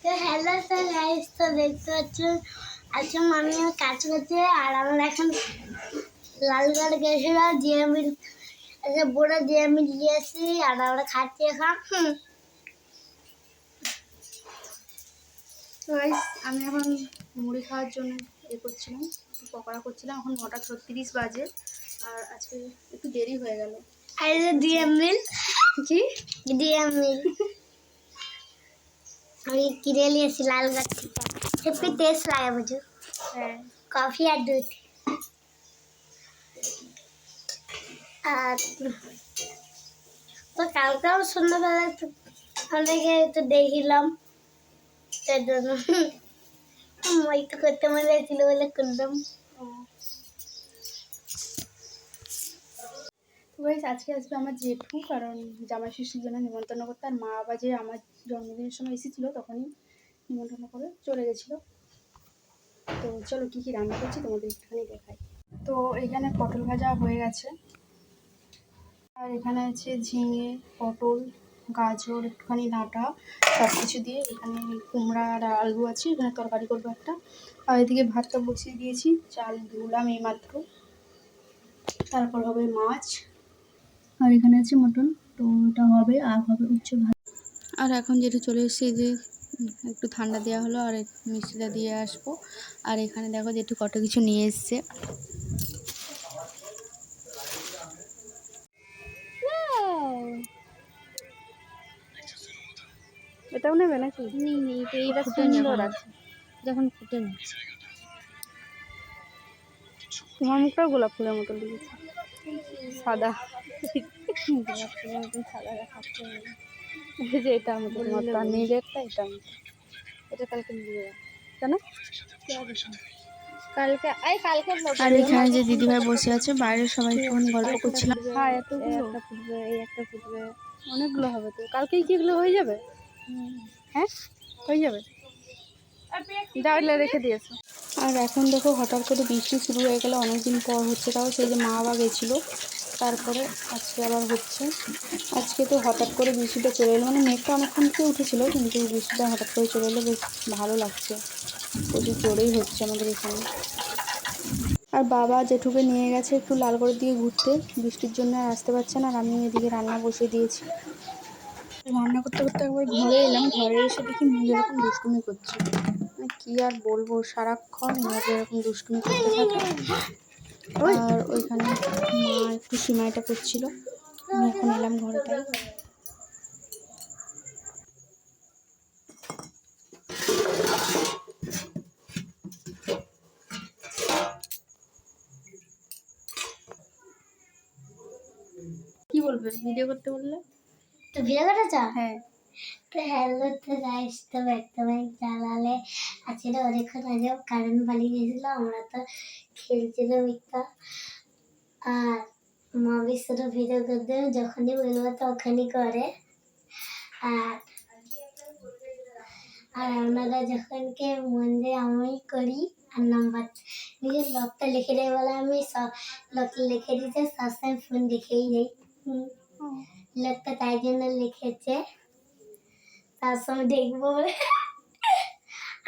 তো হ্যালো তো গাইস, তো দেখতে পাচ্ছ আজকে মামিও কাজ করছে আর আমরা এখন লালগড় গেছিলাম জিএমবি বড় জিএমবি দিয়েছি আর আমরা খাচ্ছি এখন। গাইস আমি এখন মুড়ি খাওয়ার জন্য করছিলাম, পকোড়া করছিলাম। এখন 9:36 বাজে আর আজকে একটু দেরি হয়ে গেল। আর জিএমবি কি জিএমবি আমি কিনে নিয়েছি লালগড় থেকে। হেপি টেস্ট লাগে বুঝো। হ্যাঁ, কফি আর দুধ। আর তো কালকেও সন্ধ্যাবেলা অনেকে তো দেখিলাম, তার জন্য একটু করতে মনে হয়েছিল বলে করলাম। তো গাইস আজকে আসবে আমার জেঠু, কারণ জামাই ষষ্ঠীর জন্য নিমন্ত্রণ করতে। আর মা বাবা যে আমার জন্মদিনের সময় এসেছিল তখনই নিমন্ত্রণ করে চলে গেছিলো। তো চলো কী কী রান্না করছি তোমাদের একটুখানি দেখাই। তো এখানে পটল ভাজা হয়ে গেছে, আর এখানে আছে ঝিঙে, পটল, গাজর, একটুখানি ডাঁটা, সব কিছু দিয়ে এখানে কুমড়া আর আলু আছে। এখানে তরকারি করবো একটা। আর এদিকে ভাতটা বসিয়ে দিয়েছি, চাল ধুলাম এইমাত্র, তারপর হবে মাছ। আর এখানে আছে মটন, তো ওটা হবে। আর হবে উচ্চ ভাত। আর এখন যেটা চলে এসছে যে একটু ঠান্ডা দেওয়া হলো আর মিষ্টিটা দিয়ে আসবো। আর এখানে দেখো যে একটু কত কিছু নিয়ে এসছে। এটাও নেবে নাকি? এইটা সুন্দর আছে, যখন ফুটে না। তোমার মুখটাও গোলাপ ফুলের মতো লেগেছে, সাদা গোলাপ ফুলের মতন সাদা দেখাচ্ছে। এই যে এটা আমাদের তোমার নিজেরটা, এটা এটা কালকে নিয়ে যাবো, কেন? কালকে আর এখানে যে দিদিভাই বসে আছে, বাইরে সবাই একটুখানি গল্প করছিলাম। হ্যাঁ, এতগুলো একটা ফুটবে, এই একটা ফুটবে, অনেকগুলো হবে। তো কালকেই কি এগুলো হয়ে যাবে? হ্যাঁ, হয়ে যাবে, ডাইলে রেখে দিয়েছো। আর এখন দেখো হঠাৎ করে বৃষ্টি শুরু হয়ে গেলে, অনেকদিন পর হচ্ছে, তাও সেই যে মা বাবা গেছিলো, তারপরে আজকে আবার হচ্ছে। আজকে তো হঠাৎ করে বৃষ্টিটা চলে এলো, মানে মেঘটা অনেকক্ষণ থেকে উঠেছিল, কিন্তু বৃষ্টিটা হঠাৎ করে চলে এলো, বেশ ভালো লাগছে। প্রচুর জোরেই হচ্ছে আমাদের এখানে। আর বাবা জেঠুকে নিয়ে গেছে একটু লালগড়ের দিকে ঘুরতে, বৃষ্টির জন্য আর আসতে পারছে না। আর আমি এদিকে রান্না বসিয়ে দিয়েছি। রান্না করতে করতে একবার ঘরে এলাম, ঘরে এসে দেখি মেয়ে এরকম দুষ্টুমি করছে। মানে কী আর বলবো, সারাক্ষণ এভাবে এরকম দুষ্টুমি করতে থাকে। আর ওইখানে মা একটু সিমাইটা করছিল, আমি এখন এলাম ঘরে। তাই কি বলবে ভিডিও করতে বললে? তো ভিডিও করেছ? হ্যাঁ। তো হ্যালো তো গাইস, তো একটা বাইক চালালে আজকে অনেকক্ষণ আগে কারেন্ট পালিয়ে গেছিল, আমরা তো খেলছিলাম একটা। আর মা বিশ্বর ভিডিও করতে যখনই বলবো তখনই করে। আর আর আপনারা যখন কে মন দিয়ে আমি করি আর নাম্বার নিজের লকটা লিখে দেয় বলে আমি সব লক লিখে দিতে সবসময় ফোন লিখেই যাই। লোকটা তাই জন্য লিখেছে, তার সময় দেখবো বলে।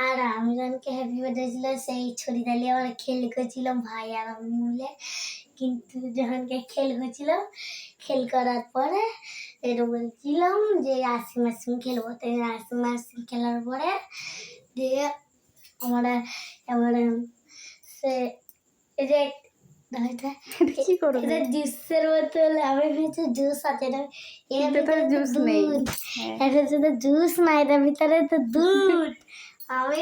আর আমিরানকে হ্যাপি বার্থডে ছিল, সেই ছড়ি দালিয়ে আমরা খেল করছিলাম ভাই আর আমি মিলে। কিন্তু যখনকে খেল হচ্ছিল, খেল করার পরে এটা বলছিলাম যে আসিম আসিম খেলবো। তো আসিম আসিম খেলার পরে দিয়ে আমরা সে রেড কি করবে? জুসের বোতল আমি ভেবেছি জুস আছে না, এর ভিতরে জুস নেই। এটা শুধু জুস না, এটার ভিতরে তো দুধ। আমি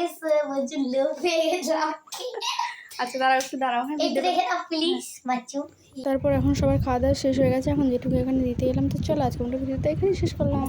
বলছি লোক পেয়ে গেছিলাম। আচ্ছা দাঁড়াও, একটু দাঁড়াও। হ্যাঁ, একটু দেখে দাও প্লিজ বাচ্চু। তারপর এখন সবাই খাওয়া দাওয়া শেষ হয়ে গেছে, এখন যেটুকু এখানে দিতে এলাম। তো চলো আজকে আমরা ভিডিওটা এখানেই শেষ করলাম।